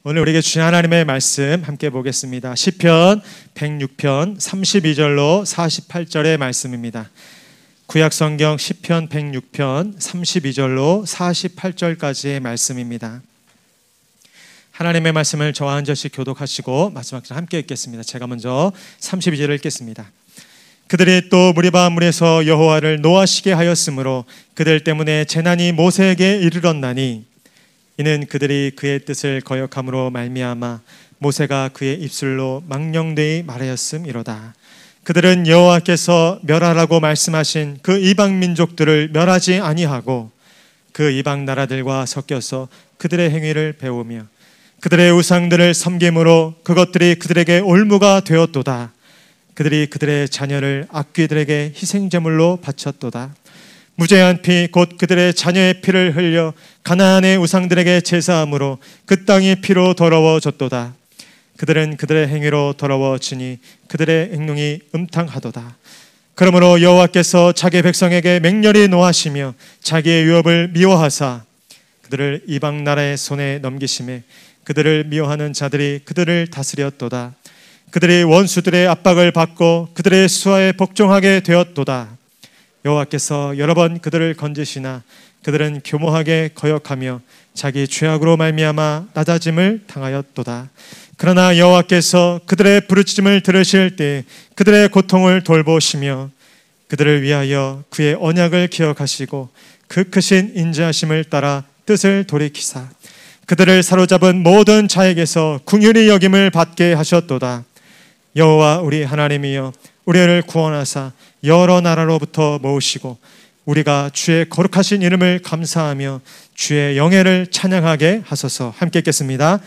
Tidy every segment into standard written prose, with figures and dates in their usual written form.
오늘 우리에게 주신 하나님의 말씀 함께 보겠습니다. 시편 106편 32절로 48절의 말씀입니다. 구약성경 시편 106편 32절로 48절까지의 말씀입니다. 하나님의 말씀을 저와 한 절씩 교독하시고 마지막 절 함께 읽겠습니다. 제가 먼저 32절을 읽겠습니다. 그들이 또 무리바 물에서 여호와를 노하시게 하였으므로 그들 때문에 재난이 모세에게 이르렀나니 이는 그들이 그의 뜻을 거역함으로 말미암아 모세가 그의 입술로 망령되이 말하였음이로다. 그들은 여호와께서 멸하라고 말씀하신 그 이방 민족들을 멸하지 아니하고 그 이방 나라들과 섞여서 그들의 행위를 배우며 그들의 우상들을 섬김으로 그것들이 그들에게 올무가 되었도다. 그들이 그들의 자녀를 악귀들에게 희생제물로 바쳤도다. 무죄한 피 곧 그들의 자녀의 피를 흘려 가나안의 우상들에게 제사함으로 그 땅이 피로 더러워졌도다. 그들은 그들의 행위로 더러워지니 그들의 행동이 음탕하도다. 그러므로 여호와께서 자기 백성에게 맹렬히 노하시며 자기의 유업을 미워하사 그들을 이방 나라의 손에 넘기심에 그들을 미워하는 자들이 그들을 다스렸도다. 그들이 원수들의 압박을 받고 그들의 수하에 복종하게 되었도다. 여호와께서 여러 번 그들을 건지시나 그들은 교모하게 거역하며 자기 죄악으로 말미암아 낮아짐을 당하였도다. 그러나 여호와께서 그들의 부르짖음을 들으실 때 그들의 고통을 돌보시며 그들을 위하여 그의 언약을 기억하시고 그 크신 인자하심을 따라 뜻을 돌이키사 그들을 사로잡은 모든 자에게서 긍휼히 여김을 받게 하셨도다. 여호와 우리 하나님이여 우리를 구원하사 여러 나라로부터 모으시고 우리가 주의 거룩하신 이름을 감사하며 주의 영예를 찬양하게 하소서. 함께 읽겠습니다.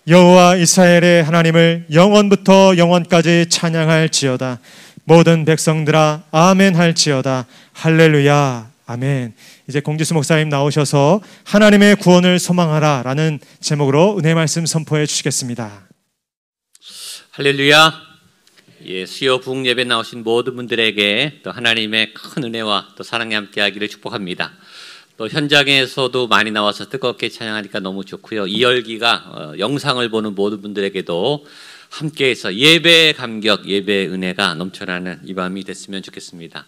여호와 이스라엘의 하나님을 영원부터 영원까지 찬양할지어다. 모든 백성들아 아멘 할지어다. 할렐루야 아멘. 이제 공지수 목사님 나오셔서 하나님의 구원을 소망하라 라는 제목으로 은혜 말씀 선포해 주시겠습니다. 할렐루야. 수요 부흥 예배 나오신 모든 분들에게 또 하나님의 큰 은혜와 또 사랑이 함께하기를 축복합니다. 또 현장에서도 많이 나와서 뜨겁게 찬양하니까 너무 좋고요. 이 열기가 영상을 보는 모든 분들에게도 함께해서 예배의 감격, 예배의 은혜가 넘쳐나는 이 밤이 됐으면 좋겠습니다.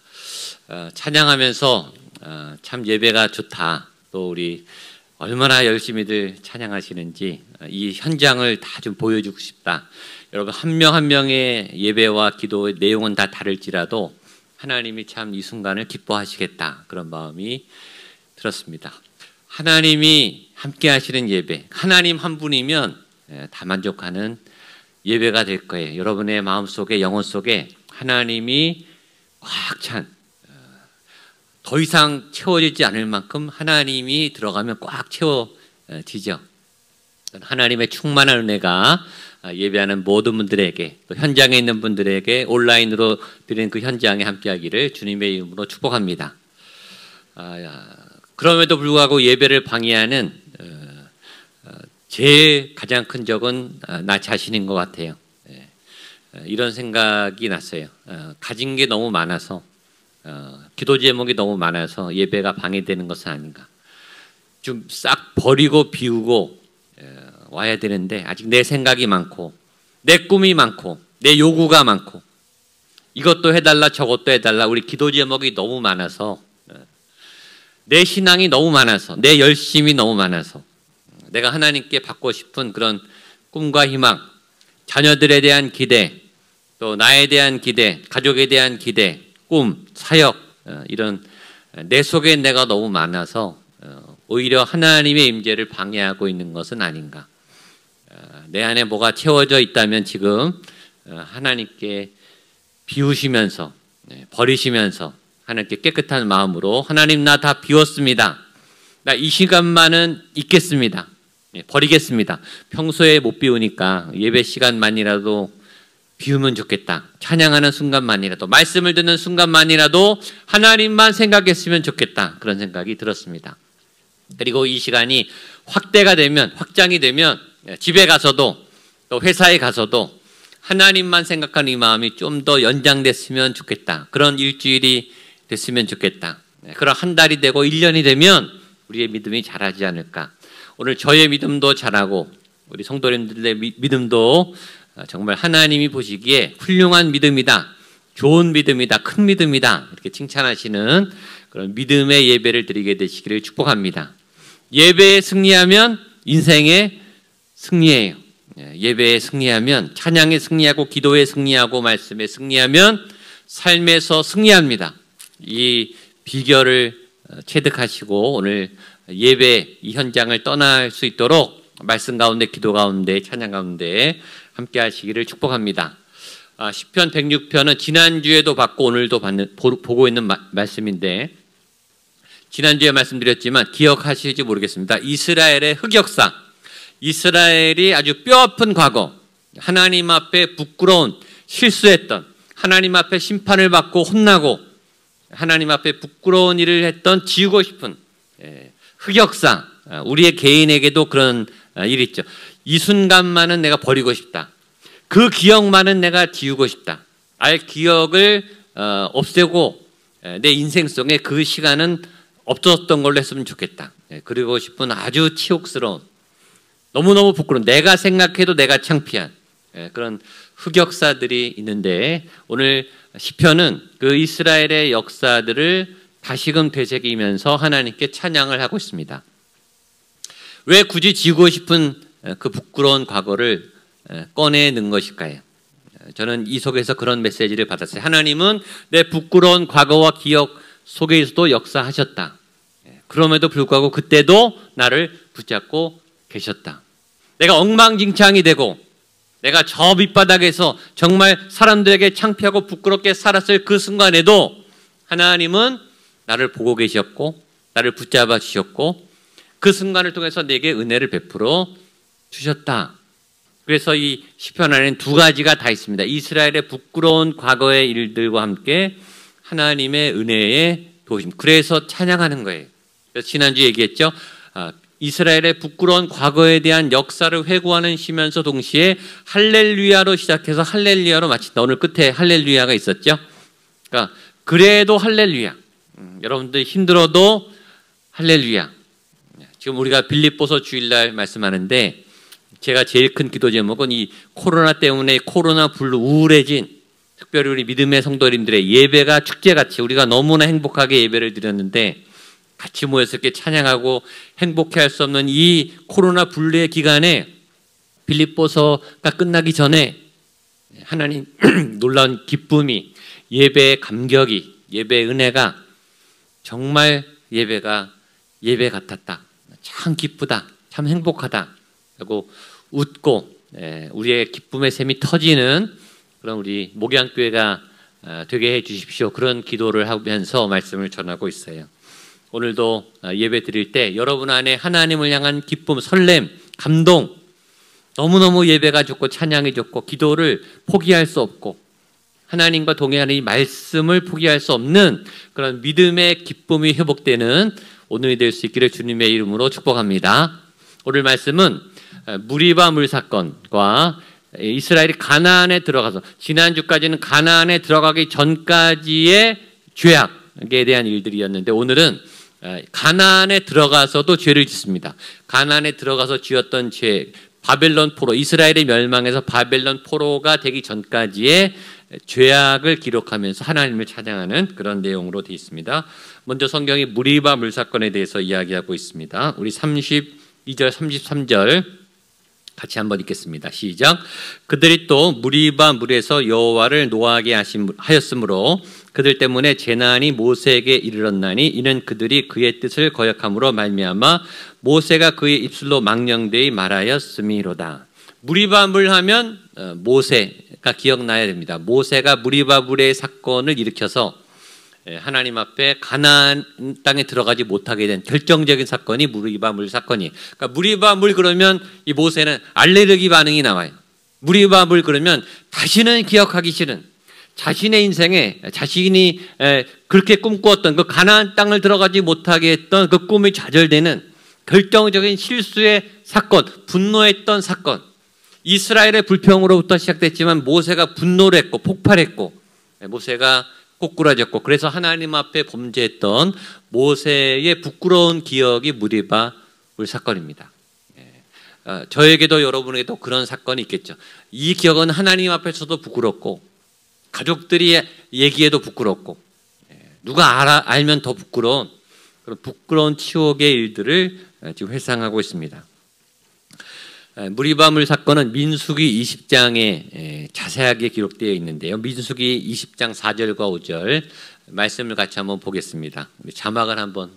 찬양하면서 참 예배가 좋다. 또 우리 얼마나 열심히들 찬양하시는지 이 현장을 다 좀 보여주고 싶다. 여러분 한 명 한 명의 예배와 기도의 내용은 다 다를지라도 하나님이 참 이 순간을 기뻐하시겠다 그런 마음이 들었습니다. 하나님이 함께 하시는 예배, 하나님 한 분이면 다 만족하는 예배가 될 거예요. 여러분의 마음속에 영혼 속에 하나님이 꽉 찬 더 이상 채워지지 않을 만큼 하나님이 들어가면 꽉 채워지죠. 하나님의 충만한 은혜가 예배하는 모든 분들에게 또 현장에 있는 분들에게 온라인으로 드리는 그 현장에 함께하기를 주님의 이름으로 축복합니다. 그럼에도 불구하고 예배를 방해하는 제 가장 큰 적은 나 자신인 것 같아요. 이런 생각이 났어요. 가진 게 너무 많아서 기도 제목이 너무 많아서 예배가 방해되는 것은 아닌가. 좀 싹 버리고 비우고 와야 되는데 아직 내 생각이 많고 내 꿈이 많고 내 요구가 많고 이것도 해달라 저것도 해달라 우리 기도 제목이 너무 많아서 내 신앙이 너무 많아서 내 열심이 너무 많아서 내가 하나님께 받고 싶은 그런 꿈과 희망, 자녀들에 대한 기대, 또 나에 대한 기대, 가족에 대한 기대, 꿈, 사역 이런 내 속에 내가 너무 많아서 오히려 하나님의 임재를 방해하고 있는 것은 아닌가. 내 안에 뭐가 채워져 있다면 지금 하나님께 비우시면서 버리시면서 하나님께 깨끗한 마음으로 하나님 나 다 비웠습니다. 나 이 시간만은 있겠습니다. 버리겠습니다. 평소에 못 비우니까 예배 시간만이라도 비우면 좋겠다. 찬양하는 순간만이라도 말씀을 듣는 순간만이라도 하나님만 생각했으면 좋겠다. 그런 생각이 들었습니다. 그리고 이 시간이 확대가 되면 확장이 되면 집에 가서도 또 회사에 가서도 하나님만 생각하는 이 마음이 좀 더 연장됐으면 좋겠다. 그런 일주일이 됐으면 좋겠다. 그런 한 달이 되고 1년이 되면 우리의 믿음이 자라지 않을까. 오늘 저의 믿음도 자라고 우리 성도님들의 믿음도 정말 하나님이 보시기에 훌륭한 믿음이다, 좋은 믿음이다, 큰 믿음이다 이렇게 칭찬하시는 그런 믿음의 예배를 드리게 되시기를 축복합니다. 예배에 승리하면 인생의 승리예요. 예배에 승리하면, 찬양에 승리하고, 기도에 승리하고, 말씀에 승리하면 삶에서 승리합니다. 이 비결을 체득하시고 오늘 예배 이 현장을 떠날 수 있도록 말씀 가운데, 기도 가운데, 찬양 가운데 함께 하시기를 축복합니다. 시편 106편은 지난주에도 받고 오늘도 보고 있는 말씀인데, 지난주에 말씀드렸지만 기억하실지 모르겠습니다. 이스라엘의 흑역사, 이스라엘이 아주 뼈아픈 과거, 하나님 앞에 부끄러운, 실수했던, 하나님 앞에 심판을 받고 혼나고 하나님 앞에 부끄러운 일을 했던, 지우고 싶은 흑역사, 우리의 개인에게도 그런 일이 있죠. 이 순간만은 내가 버리고 싶다. 그 기억만은 내가 지우고 싶다. 아예 기억을 없애고 내 인생 속에 그 시간은 없었던 걸로 했으면 좋겠다. 그러고 싶은 아주 치욕스러운, 너무너무 부끄러운, 내가 생각해도 내가 창피한 그런 흑역사들이 있는데, 오늘 시편은 그 이스라엘의 역사들을 다시금 되새기면서 하나님께 찬양을 하고 있습니다. 왜 굳이 지우고 싶은 그 부끄러운 과거를 꺼내는 것일까요? 저는 이 속에서 그런 메시지를 받았어요. 하나님은 내 부끄러운 과거와 기억 속에서도 역사하셨다. 그럼에도 불구하고 그때도 나를 붙잡고 계셨다. 내가 엉망진창이 되고 내가 저 밑바닥에서 정말 사람들에게 창피하고 부끄럽게 살았을 그 순간에도 하나님은 나를 보고 계셨고 나를 붙잡아 주셨고 그 순간을 통해서 내게 은혜를 베풀어 주셨다. 그래서 이 시편 안에는 두 가지가 다 있습니다. 이스라엘의 부끄러운 과거의 일들과 함께 하나님의 은혜의 도우심. 그래서 찬양하는 거예요. 그래서 지난주 얘기했죠. 이스라엘의 부끄러운 과거에 대한 역사를 회고하는 시면서 동시에 할렐루야로 시작해서 할렐루야로 마친다. 오늘 끝에 할렐루야가 있었죠. 그러니까 그래도 할렐루야. 여러분들 힘들어도 할렐루야. 지금 우리가 빌립보서 주일날 말씀하는데, 제가 제일 큰 기도 제목은 이 코로나 때문에 코로나 불로 우울해진, 특별히 우리 믿음의 성도님들의 예배가 축제같이 우리가 너무나 행복하게 예배를 드렸는데 같이 모여서 이렇게 찬양하고 행복해할 수 없는 이 코로나 불의 기간에 빌립보서가 끝나기 전에 하나님 놀라운 기쁨이, 예배의 감격이, 예배의 은혜가 정말 예배가 예배 같았다. 참 기쁘다. 참 행복하다. 하고 웃고 우리의 기쁨의 샘이 터지는 그런 우리 목양교회가 되게 해 주십시오. 그런 기도를 하면서 말씀을 전하고 있어요. 오늘도 예배 드릴 때 여러분 안에 하나님을 향한 기쁨, 설렘, 감동, 너무너무 예배가 좋고 찬양이 좋고 기도를 포기할 수 없고 하나님과 동행하는 이 말씀을 포기할 수 없는 그런 믿음의 기쁨이 회복되는 오늘이 될 수 있기를 주님의 이름으로 축복합니다. 오늘 말씀은 무리바 물 사건과 이스라엘이 가나안에 들어가서, 지난주까지는 가나안에 들어가기 전까지의 죄악에 대한 일들이었는데 오늘은 가나안에 들어가서도 죄를 짓습니다. 가나안에 들어가서 지었던 죄, 바벨론 포로, 이스라엘의 멸망에서 바벨론 포로가 되기 전까지의 죄악을 기록하면서 하나님을 찬양하는 그런 내용으로 되어 있습니다. 먼저 성경이 무리바 물 사건에 대해서 이야기하고 있습니다. 우리 32절, 33절 같이 한번 읽겠습니다. 시작. 그들이 또 무리바 물에서 여호와를 노하게 하였으므로 그들 때문에 재난이 모세에게 이르렀나니 이는 그들이 그의 뜻을 거역함으로 말미암아 모세가 그의 입술로 망령되이 말하였음이로다. 무리바 물 하면 모세가 기억나야 됩니다. 모세가 무리바 물의 사건을 일으켜서 하나님 앞에 가나안 땅에 들어가지 못하게 된 결정적인 사건이 무리바 물 사건이에요. 그러니까 무리바 물 그러면 이 모세는 알레르기 반응이 나와요. 무리바 물 그러면 다시는 기억하기 싫은, 자신의 인생에 자신이 그렇게 꿈꾸었던 그 가나안 땅을 들어가지 못하게 했던 그 꿈이 좌절되는 결정적인 실수의 사건, 분노했던 사건. 이스라엘의 불평으로부터 시작됐지만 모세가 분노를 했고 폭발했고 모세가 꼬꾸라졌고, 그래서 하나님 앞에 범죄했던 모세의 부끄러운 기억이 무리바 물 사건입니다. 저에게도 여러분에게도 그런 사건이 있겠죠. 이 기억은 하나님 앞에서도 부끄럽고 가족들이 얘기해도 부끄럽고 누가 알면 더 부끄러운 그런 부끄러운 치욕의 일들을 지금 회상하고 있습니다. 무리바물 사건은 민수기 20장에 자세하게 기록되어 있는데요. 민수기 20장 4절과 5절 말씀을 같이 한번 보겠습니다. 자막을 한번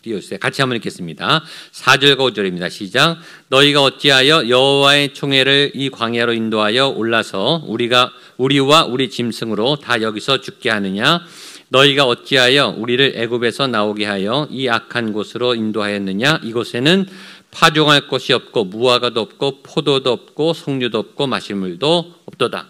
띄워주세요. 같이 한번 읽겠습니다. 4절과 5절입니다. 시작. 너희가 어찌하여 여호와의 총회를 이 광야로 인도하여 올라서 우리와 우리 짐승으로 다 여기서 죽게 하느냐? 너희가 어찌하여 우리를 애굽에서 나오게 하여 이 악한 곳으로 인도하였느냐? 이곳에는 파종할 곳이 없고 무화과도 없고 포도도 없고 석류도 없고 마실 물도 없도다.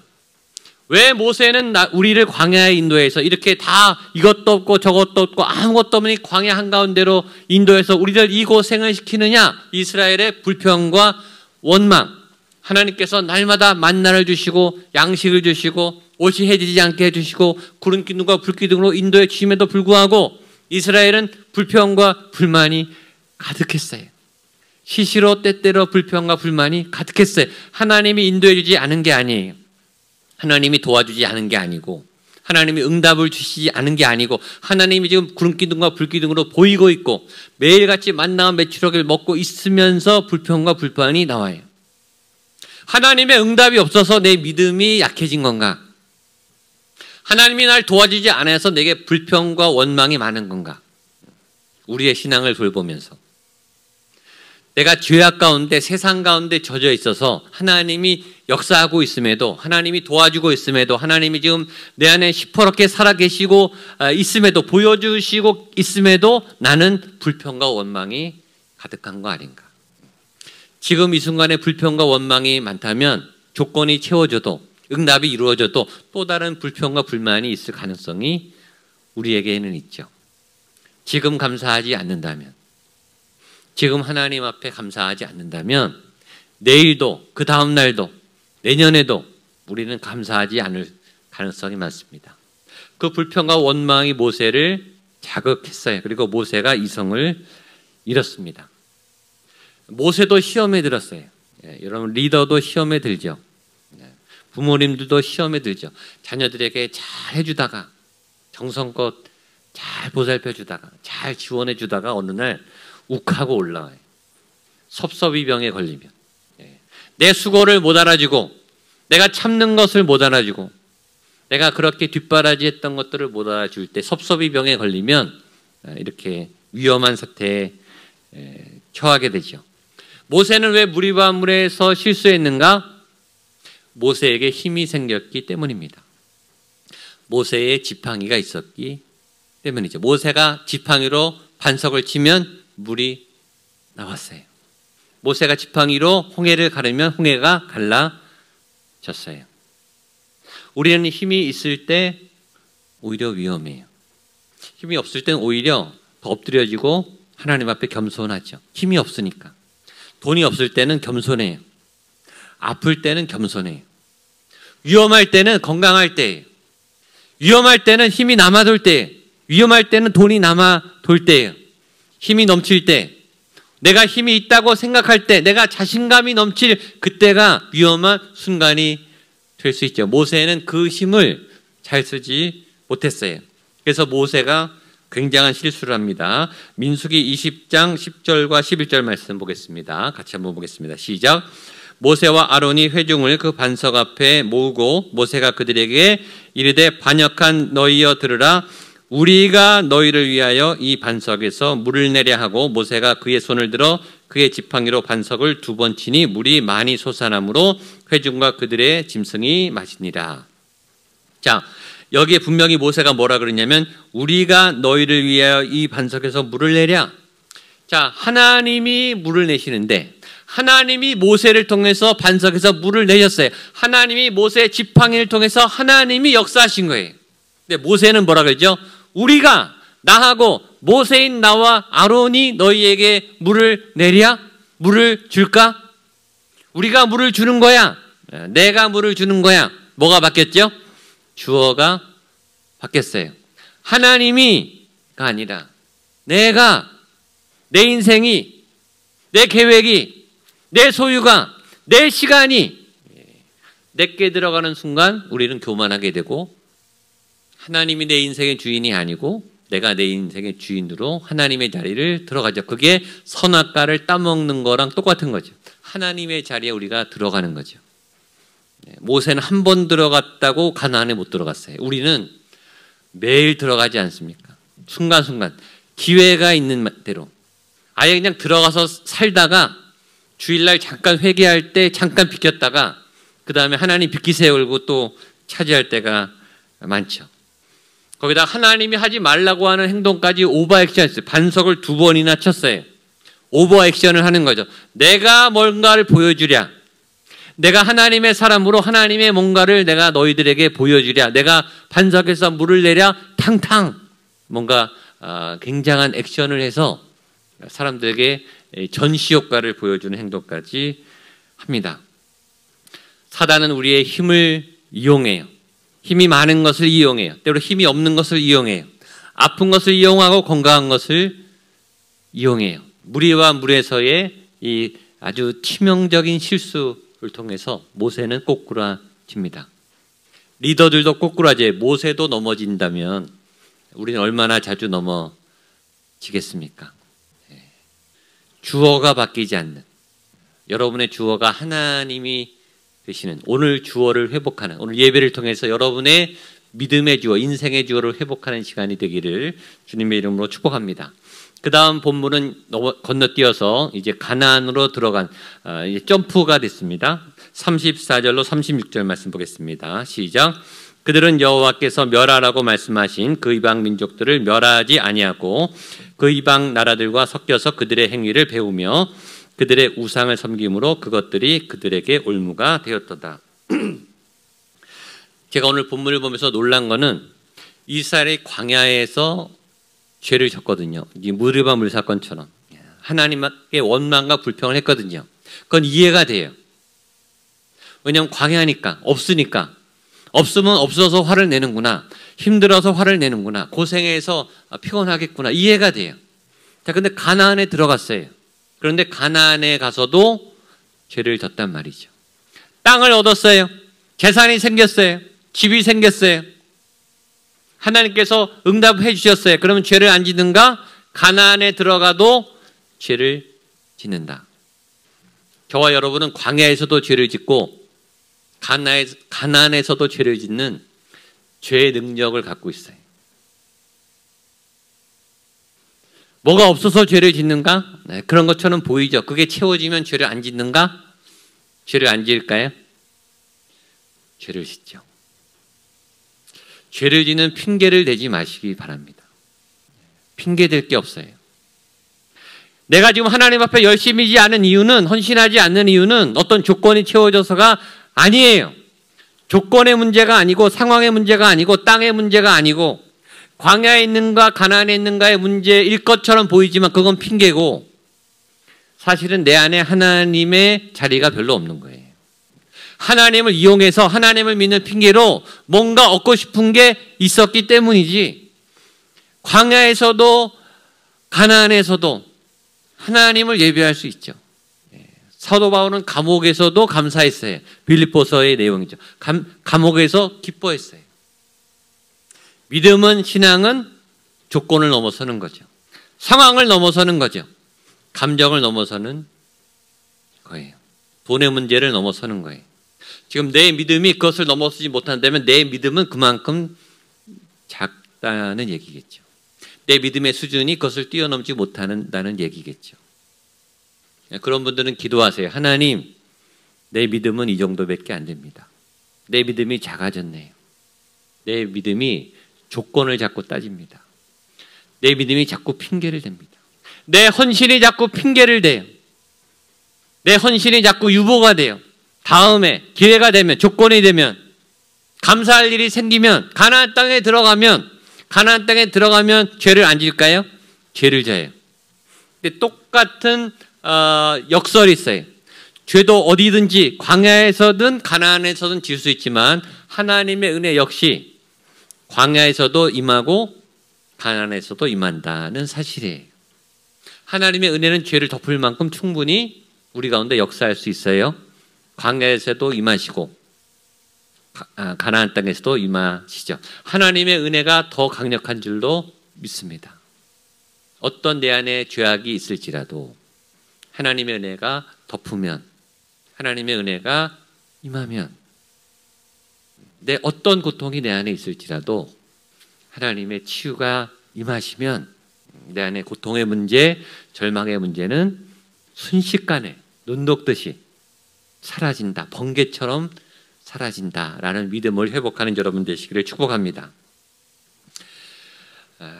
왜 모세는 우리를 광야에 인도해서 이렇게 다 이것도 없고 저것도 없고 아무것도 없는 광야 한가운데로 인도해서 우리를 이 고생을 시키느냐? 이스라엘의 불평과 원망. 하나님께서 날마다 만나를 주시고 양식을 주시고 옷이 해지지 않게 해주시고 구름 기둥과 불 기둥으로 인도해 주심에도 불구하고 이스라엘은 불평과 불만이 가득했어요. 시시로 때때로 불평과 불만이 가득했어요. 하나님이 인도해 주지 않은 게 아니에요. 하나님이 도와주지 않은 게 아니고 하나님이 응답을 주시지 않은 게 아니고 하나님이 지금 구름기둥과 불기둥으로 보이고 있고 매일같이 만나와 메추라기를 먹고 있으면서 불평과 불만이 나와요. 하나님의 응답이 없어서 내 믿음이 약해진 건가? 하나님이 날 도와주지 않아서 내게 불평과 원망이 많은 건가? 우리의 신앙을 돌보면서 내가 죄악 가운데 세상 가운데 젖어 있어서 하나님이 역사하고 있음에도 하나님이 도와주고 있음에도 하나님이 지금 내 안에 시퍼렇게 살아계시고 있음에도 보여주시고 있음에도 나는 불평과 원망이 가득한 거 아닌가? 지금 이 순간에 불평과 원망이 많다면 조건이 채워져도 응답이 이루어져도 또 다른 불평과 불만이 있을 가능성이 우리에게는 있죠. 지금 감사하지 않는다면 지금 하나님 앞에 감사하지 않는다면 내일도 그 다음 날도 내년에도 우리는 감사하지 않을 가능성이 많습니다. 그 불평과 원망이 모세를 자극했어요. 그리고 모세가 이성을 잃었습니다. 모세도 시험에 들었어요. 여러분 리더도 시험에 들죠. 부모님들도 시험에 들죠. 자녀들에게 잘 해주다가 정성껏 잘 보살펴주다가 잘 지원해주다가 어느 날 욱하고 올라와요. 섭섭이병에 걸리면 내 수고를 못 알아주고 내가 참는 것을 못 알아주고 내가 그렇게 뒷바라지했던 것들을 못 알아줄 때 섭섭이병에 걸리면 이렇게 위험한 사태에 처하게 되죠. 모세는 왜 무리바물에서 실수했는가? 모세에게 힘이 생겼기 때문입니다. 모세의 지팡이가 있었기 때문이죠. 모세가 지팡이로 반석을 치면 물이 나왔어요. 모세가 지팡이로 홍해를 가르면 홍해가 갈라졌어요. 우리는 힘이 있을 때 오히려 위험해요. 힘이 없을 때는 오히려 더 엎드려지고 하나님 앞에 겸손하죠. 힘이 없으니까. 돈이 없을 때는 겸손해요. 아플 때는 겸손해요. 위험할 때는 건강할 때예요. 위험할 때는 힘이 남아돌 때예요. 위험할 때는 돈이 남아돌 때예요. 힘이 넘칠 때, 내가 힘이 있다고 생각할 때, 내가 자신감이 넘칠 그때가 위험한 순간이 될 수 있죠. 모세는 그 힘을 잘 쓰지 못했어요. 그래서 모세가 굉장한 실수를 합니다. 민수기 20장 10절과 11절 말씀 보겠습니다. 같이 한번 보겠습니다. 시작. 모세와 아론이 회중을 그 반석 앞에 모으고 모세가 그들에게 이르되 반역한 너희여 들으라. 우리가 너희를 위하여 이 반석에서 물을 내려 하고 모세가 그의 손을 들어 그의 지팡이로 반석을 2번 치니 물이 많이 솟아나므로 회중과 그들의 짐승이 마시니라. 자, 여기에 분명히 모세가 뭐라 그러냐면 우리가 너희를 위하여 이 반석에서 물을 내랴. 자, 하나님이 물을 내시는데 하나님이 모세를 통해서 반석에서 물을 내셨어요. 하나님이 모세의 지팡이를 통해서 하나님이 역사하신 거예요. 근데 모세는 뭐라 그러죠? 우리가 나하고 모세인 나와 아론이 너희에게 물을 내랴? 물을 줄까? 우리가 물을 주는 거야. 내가 물을 주는 거야. 뭐가 바뀌었죠? 주어가 바뀌었어요. 하나님이가 아니라 내가, 내 인생이, 내 계획이 내 소유가, 내 시간이 내게 들어가는 순간 우리는 교만하게 되고 하나님이 내 인생의 주인이 아니고 내가 내 인생의 주인으로 하나님의 자리를 들어가죠. 그게 선악과를 따먹는 거랑 똑같은 거죠. 하나님의 자리에 우리가 들어가는 거죠. 모세는 한 번 들어갔다고 가나안에 못 들어갔어요. 우리는 매일 들어가지 않습니까? 순간순간 기회가 있는 대로 아예 그냥 들어가서 살다가 주일날 잠깐 회개할 때 잠깐 비켰다가 그 다음에 하나님 비키세요 그러고 또 차지할 때가 많죠. 거기다 하나님이 하지 말라고 하는 행동까지 오버액션 했어요. 반석을 2번이나 쳤어요. 오버액션을 하는 거죠. 내가 뭔가를 보여주랴. 내가 하나님의 사람으로 하나님의 뭔가를 내가 너희들에게 보여주랴. 내가 반석에서 물을 내랴. 탕탕. 뭔가 굉장한 액션을 해서 사람들에게 전시 효과를 보여주는 행동까지 합니다. 사단은 우리의 힘을 이용해요. 힘이 많은 것을 이용해요. 때로 힘이 없는 것을 이용해요. 아픈 것을 이용하고 건강한 것을 이용해요. 무리와 물에서의 이 아주 치명적인 실수를 통해서 모세는 꼬꾸라집니다. 리더들도 꼬꾸라져요. 모세도 넘어진다면 우리는 얼마나 자주 넘어지겠습니까? 주어가 바뀌지 않는, 여러분의 주어가 하나님이 되시는, 오늘 주어를 회복하는, 오늘 예배를 통해서 여러분의 믿음의 주어, 인생의 주어를 회복하는 시간이 되기를 주님의 이름으로 축복합니다. 그 다음 본문은 건너뛰어서 이제 가나안으로 들어간 이제 점프가 됐습니다. 34절로 36절 말씀 보겠습니다. 시작. 그들은 여호와께서 멸하라고 말씀하신 그 이방 민족들을 멸하지 아니하고 그 이방 나라들과 섞여서 그들의 행위를 배우며 그들의 우상을 섬김으로 그것들이 그들에게 올무가 되었도다. 제가 오늘 본문을 보면서 놀란 거는 이스라엘이 광야에서 죄를 졌거든요. 무리바 물 사건처럼 하나님께 원망과 불평을 했거든요. 그건 이해가 돼요. 왜냐하면 광야니까, 없으니까. 없으면 없어서 화를 내는구나. 힘들어서 화를 내는구나. 고생해서 피곤하겠구나. 이해가 돼요. 자, 근데 가나안에 들어갔어요. 그런데 가나안에 가서도 죄를 졌단 말이죠. 땅을 얻었어요. 재산이 생겼어요. 집이 생겼어요. 하나님께서 응답해 주셨어요. 그러면 죄를 안 짓는가? 가나안에 들어가도 죄를 짓는다. 저와 여러분은 광야에서도 죄를 짓고 가나안에서도 죄를 짓는 죄의 능력을 갖고 있어요. 뭐가 없어서 죄를 짓는가? 네, 그런 것처럼 보이죠. 그게 채워지면 죄를 안 짓는가? 죄를 안 지을까요? 죄를 짓죠. 죄를 짓는 핑계를 대지 마시기 바랍니다. 핑계 댈 게 없어요. 내가 지금 하나님 앞에 열심히지 않은 이유는, 헌신하지 않는 이유는 어떤 조건이 채워져서가 아니에요. 조건의 문제가 아니고 상황의 문제가 아니고 땅의 문제가 아니고 광야에 있는가 가나안에 있는가의 문제일 것처럼 보이지만 그건 핑계고 사실은 내 안에 하나님의 자리가 별로 없는 거예요. 하나님을 이용해서 하나님을 믿는 핑계로 뭔가 얻고 싶은 게 있었기 때문이지, 광야에서도 가나안에서도 하나님을 예배할 수 있죠. 사도 바울은 감옥에서도 감사했어요. 빌립보서의 내용이죠. 감옥에서 기뻐했어요. 믿음은, 신앙은 조건을 넘어서는 거죠. 상황을 넘어서는 거죠. 감정을 넘어서는 거예요. 돈의 문제를 넘어서는 거예요. 지금 내 믿음이 그것을 넘어서지 못한다면 내 믿음은 그만큼 작다는 얘기겠죠. 내 믿음의 수준이 그것을 뛰어넘지 못한다는 얘기겠죠. 그런 분들은 기도하세요. 하나님, 내 믿음은 이 정도밖에 안 됩니다. 내 믿음이 작아졌네요. 내 믿음이 조건을 자꾸 따집니다. 내 믿음이 자꾸 핑계를 댑니다. 내 헌신이 자꾸 핑계를 대요. 내 헌신이 자꾸 유보가 돼요. 다음에 기회가 되면, 조건이 되면, 감사할 일이 생기면, 가나안 땅에 들어가면 죄를 안 질까요? 죄를 져요. 근데 똑같은 역설이 있어요. 죄도 어디든지 광야에서든 가나안에서든 질 수 있지만 하나님의 은혜 역시 광야에서도 임하고 가나안에서도 임한다는 사실이에요. 하나님의 은혜는 죄를 덮을 만큼 충분히 우리 가운데 역사할 수 있어요. 광야에서도 임하시고 가나안 땅에서도 임하시죠. 하나님의 은혜가 더 강력한 줄로 믿습니다. 어떤 내 안에 죄악이 있을지라도 하나님의 은혜가 덮으면, 하나님의 은혜가 임하면, 내 어떤 고통이 내 안에 있을지라도 하나님의 치유가 임하시면 내 안에 고통의 문제, 절망의 문제는 순식간에 눈 녹듯이 사라진다. 번개처럼 사라진다라는 믿음을 회복하는 여러분 되시기를 축복합니다.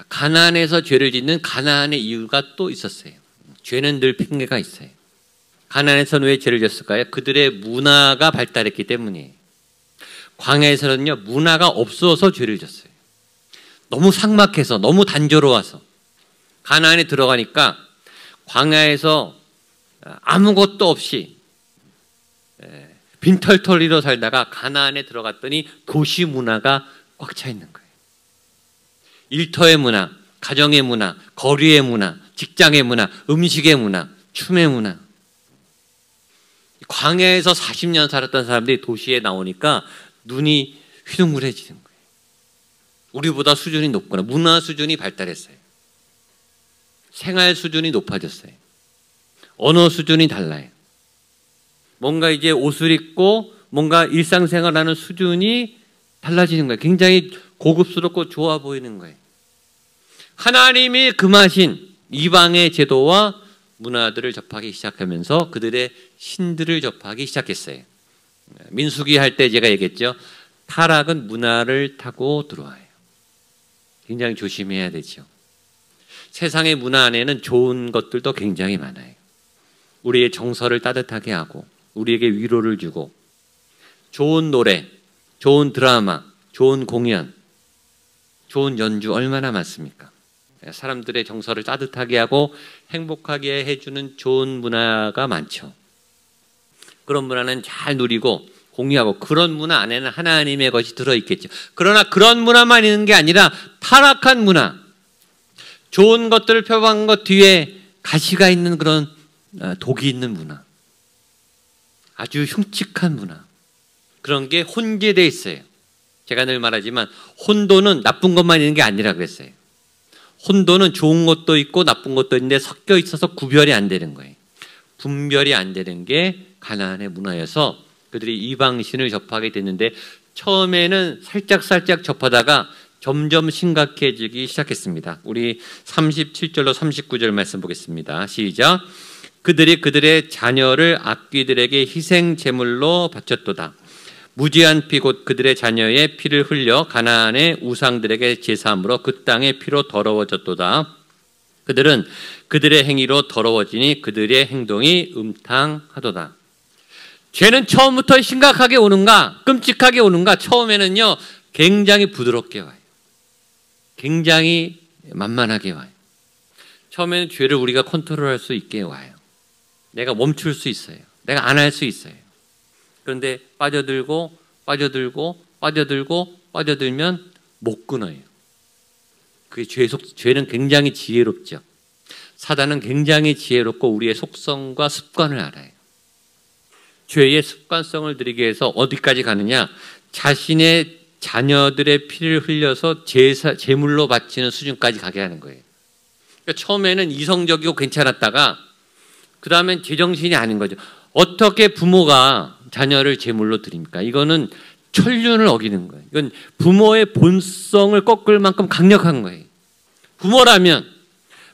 가나안에서 죄를 짓는 가나안의 이유가 또 있었어요. 죄는 늘 핑계가 있어요. 가나안에서는 왜 죄를 졌을까요? 그들의 문화가 발달했기 때문이에요. 광야에서는요, 문화가 없어서 죄를 졌어요. 너무 삭막해서, 너무 단조로워서. 가나안에 들어가니까 광야에서 아무것도 없이 빈털터리로 살다가 가나안에 들어갔더니 도시 문화가 꽉 차 있는 거예요. 일터의 문화, 가정의 문화, 거리의 문화, 직장의 문화, 음식의 문화, 춤의 문화. 광야에서 40년 살았던 사람들이 도시에 나오니까 눈이 휘둥그레지는 거예요. 우리보다 수준이 높구나. 문화 수준이 발달했어요. 생활 수준이 높아졌어요. 언어 수준이 달라요. 뭔가 이제 옷을 입고 뭔가 일상생활하는 수준이 달라지는 거예요. 굉장히 고급스럽고 좋아 보이는 거예요. 하나님이 금하신 이방의 제도와 문화들을 접하기 시작하면서 그들의 신들을 접하기 시작했어요. 민수기 할 때 제가 얘기했죠. 타락은 문화를 타고 들어와요. 굉장히 조심해야 되죠. 세상의 문화 안에는 좋은 것들도 굉장히 많아요. 우리의 정서를 따뜻하게 하고 우리에게 위로를 주고 좋은 노래, 좋은 드라마, 좋은 공연, 좋은 연주 얼마나 많습니까? 사람들의 정서를 따뜻하게 하고 행복하게 해주는 좋은 문화가 많죠. 그런 문화는 잘 누리고 공유하고 그런 문화 안에는 하나님의 것이 들어있겠죠. 그러나 그런 문화만 있는 게 아니라 타락한 문화, 좋은 것들을 표방한 것 뒤에 가시가 있는 그런 독이 있는 문화, 아주 흉측한 문화, 그런 게 혼재되어 있어요. 제가 늘 말하지만 혼돈은 나쁜 것만 있는 게 아니라 그랬어요. 혼돈은 좋은 것도 있고 나쁜 것도 있는데 섞여 있어서 구별이 안 되는 거예요. 분별이 안 되는 게 가나안의 문화여서 그들이 이방신을 접하게 됐는데 처음에는 살짝 접하다가 점점 심각해지기 시작했습니다. 우리 37절로 39절 말씀 보겠습니다. 시작. 그들이 그들의 자녀를 악귀들에게 희생 제물로 바쳤도다. 무지한 피 곧 그들의 자녀의 피를 흘려 가나안의 우상들에게 제사함으로 그 땅의 피로 더러워졌도다. 그들은 그들의 행위로 더러워지니 그들의 행동이 음탕하도다. 죄는 처음부터 심각하게 오는가 끔찍하게 오는가? 처음에는요 굉장히 부드럽게 와요. 굉장히 만만하게 와요. 처음에는 죄를 우리가 컨트롤할 수 있게 와요. 내가 멈출 수 있어요. 내가 안 할 수 있어요. 그런데 빠져들면 못 끊어요. 그게 죄는 굉장히 지혜롭죠. 사단은 굉장히 지혜롭고 우리의 속성과 습관을 알아요. 죄의 습관성을 들이기 위해서 어디까지 가느냐? 자신의 자녀들의 피를 흘려서 제물로 바치는 수준까지 가게 하는 거예요. 그러니까 처음에는 이성적이고 괜찮았다가 그 다음엔 제정신이 아닌 거죠. 어떻게 부모가 자녀를 제물로 드립니까? 이거는 천륜을 어기는 거예요. 이건 부모의 본성을 꺾을 만큼 강력한 거예요.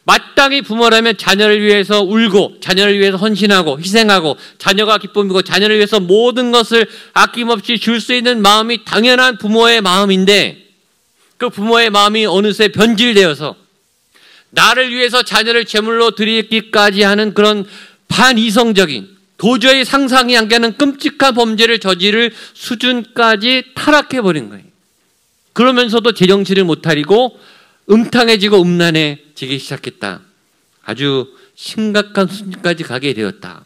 마땅히 부모라면 자녀를 위해서 울고 자녀를 위해서 헌신하고 희생하고 자녀가 기쁨이고 자녀를 위해서 모든 것을 아낌없이 줄 수 있는 마음이 당연한 부모의 마음인데 그 부모의 마음이 어느새 변질되어서 나를 위해서 자녀를 제물로 드리기까지 하는 그런 반이성적인 도저히 상상이 안 가는 끔찍한 범죄를 저지를 수준까지 타락해버린 거예요. 그러면서도 제정신을 못 차리고 음탕해지고 음란해지기 시작했다. 아주 심각한 수준까지 가게 되었다.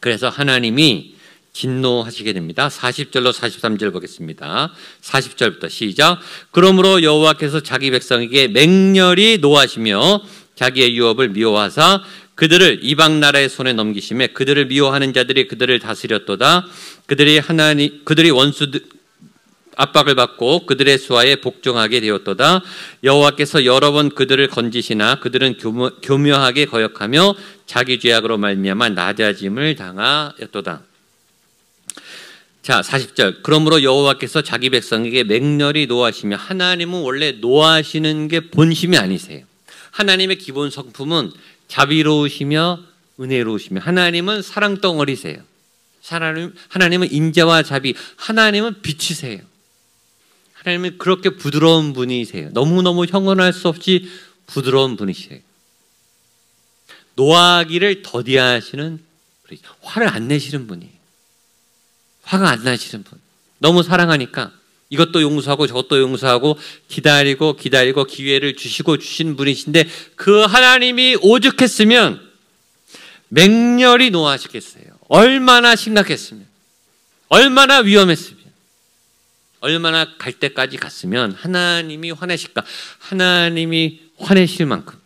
그래서 하나님이 진노하시게 됩니다. 40절로 43절 보겠습니다. 40절부터 시작. 그러므로 여호와께서 자기 백성에게 맹렬히 노하시며 자기의 유업을 미워하사 그들을 이방 나라의 손에 넘기심에 그들을 미워하는 자들이 그들을 다스렸도다. 그들이 원수들 압박을 받고 그들의 수하에 복종하게 되었도다. 여호와께서 여러 번 그들을 건지시나 그들은 교묘하게 거역하며 자기 죄악으로 말미암아 낮아짐을 당하였도다. 자, 40절. 그러므로 여호와께서 자기 백성에게 맹렬히 노하시며, 하나님은 원래 노하시는 게 본심이 아니세요. 하나님의 기본 성품은 자비로우시며 은혜로우시며, 하나님은 사랑 덩어리세요. 하나님은 인자와 자비, 하나님은 빛이세요. 하나님은 그렇게 부드러운 분이세요. 너무너무 형언할 수 없이 부드러운 분이세요. 노하기를 더디하시는 분이죠. 화를 안 내시는 분이에요. 화가 안 나시는 분. 너무 사랑하니까 이것도 용서하고 저것도 용서하고 기다리고 기회를 주신 분이신데, 그 하나님이 오죽했으면 맹렬히 노하시겠어요. 얼마나 심각했으면, 얼마나 위험했으면, 얼마나 갈 때까지 갔으면 하나님이 화내실까. 하나님이 화내실 만큼.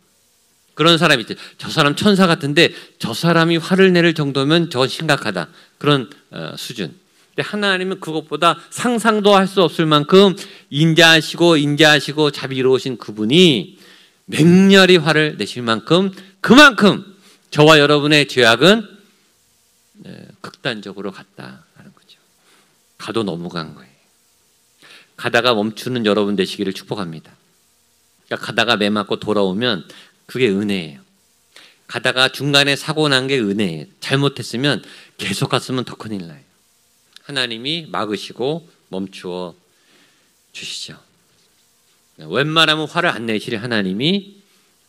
그런 사람이 있죠. 저 사람 천사 같은데 저 사람이 화를 내릴 정도면 저 심각하다. 그런 수준. 근데 하나님은 그것보다 상상도 할 수 없을 만큼 인자하시고 자비로우신 그분이 맹렬히 화를 내실 만큼, 그만큼 저와 여러분의 죄악은 극단적으로 갔다라는 거죠. 가도 너무 간 거예요. 가다가 멈추는 여러분 되시기를 축복합니다. 그러니까 가다가 매 맞고 돌아오면 그게 은혜예요. 가다가 중간에 사고 난 게 은혜예요. 잘못했으면 계속 갔으면 더 큰일 나요. 하나님이 막으시고 멈추어 주시죠. 웬만하면 화를 안 내실 하나님이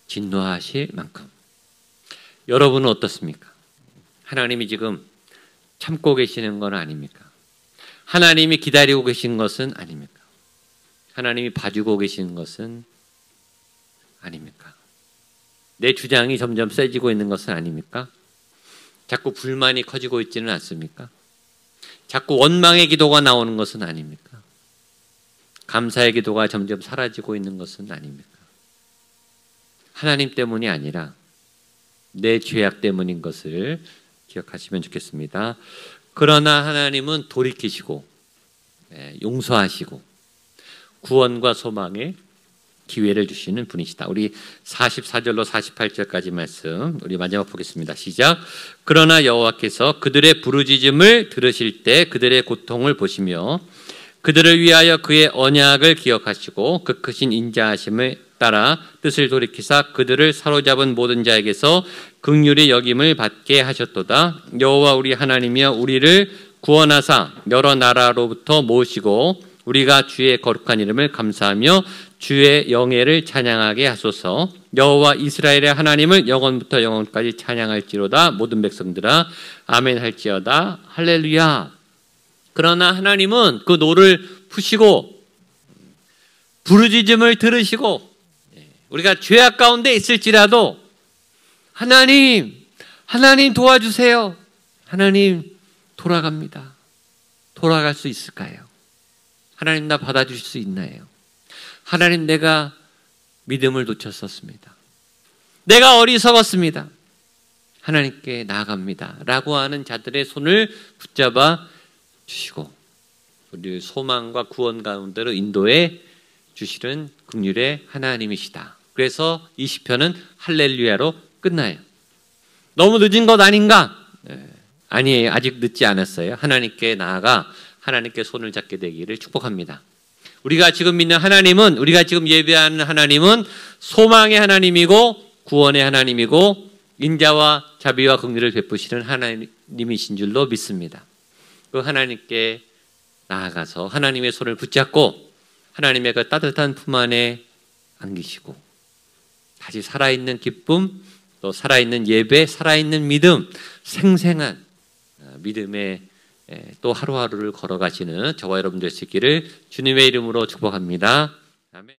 진노하실 만큼. 여러분은 어떻습니까? 하나님이 지금 참고 계시는 건 아닙니까? 하나님이 기다리고 계신 것은 아닙니까? 하나님이 봐주고 계시는 것은 아닙니까? 내 주장이 점점 세지고 있는 것은 아닙니까? 자꾸 불만이 커지고 있지는 않습니까? 자꾸 원망의 기도가 나오는 것은 아닙니까? 감사의 기도가 점점 사라지고 있는 것은 아닙니까? 하나님 때문이 아니라 내 죄악 때문인 것을 기억하시면 좋겠습니다. 그러나 하나님은 돌이키시고 용서하시고 구원과 소망의 기회를 주시는 분이시다. 우리 44절로 48절까지 말씀 우리 마지막 보겠습니다. 시작. 그러나 여호와께서 그들의 부르짖음을 들으실 때 그들의 고통을 보시며 그들을 위하여 그의 언약을 기억하시고 그 크신 인자하심을 따라 뜻을 돌이키사 그들을 사로잡은 모든 자에게서 긍휼히 여김을 받게 하셨도다. 여호와 우리 하나님이여 우리를 구원하사 여러 나라로부터 모으시고 우리가 주의 거룩한 이름을 감사하며 주의 영예를 찬양하게 하소서. 여호와 이스라엘의 하나님을 영원부터 영원까지 찬양할지로다. 모든 백성들아 아멘 할지어다. 할렐루야. 그러나 하나님은 그 노를 푸시고 부르짖음을 들으시고 우리가 죄악 가운데 있을지라도 하나님 도와주세요. 하나님 돌아갑니다. 돌아갈 수 있을까요? 하나님 나 받아주실 수 있나요? 하나님 내가 믿음을 놓쳤었습니다. 내가 어리석었습니다. 하나님께 나아갑니다. 라고 하는 자들의 손을 붙잡아 주시고 우리를 소망과 구원 가운데로 인도해 주시는 긍휼의 하나님이시다. 그래서 이 시편은 할렐루야로 끝나요. 너무 늦은 것 아닌가? 아니에요. 아직 늦지 않았어요. 하나님께 나아가 하나님께 손을 잡게 되기를 축복합니다. 우리가 지금 믿는 하나님은, 우리가 지금 예배하는 하나님은 소망의 하나님이고 구원의 하나님이고 인자와 자비와 긍휼을 베푸시는 하나님이신 줄로 믿습니다. 그 하나님께 나아가서 하나님의 손을 붙잡고 하나님의 그 따뜻한 품 안에 안기시고 다시 살아있는 기쁨, 또 살아있는 예배, 살아있는 믿음, 생생한 믿음의 또 하루하루를 걸어가시는 저와 여러분 되시기를 주님의 이름으로 축복합니다. 아멘.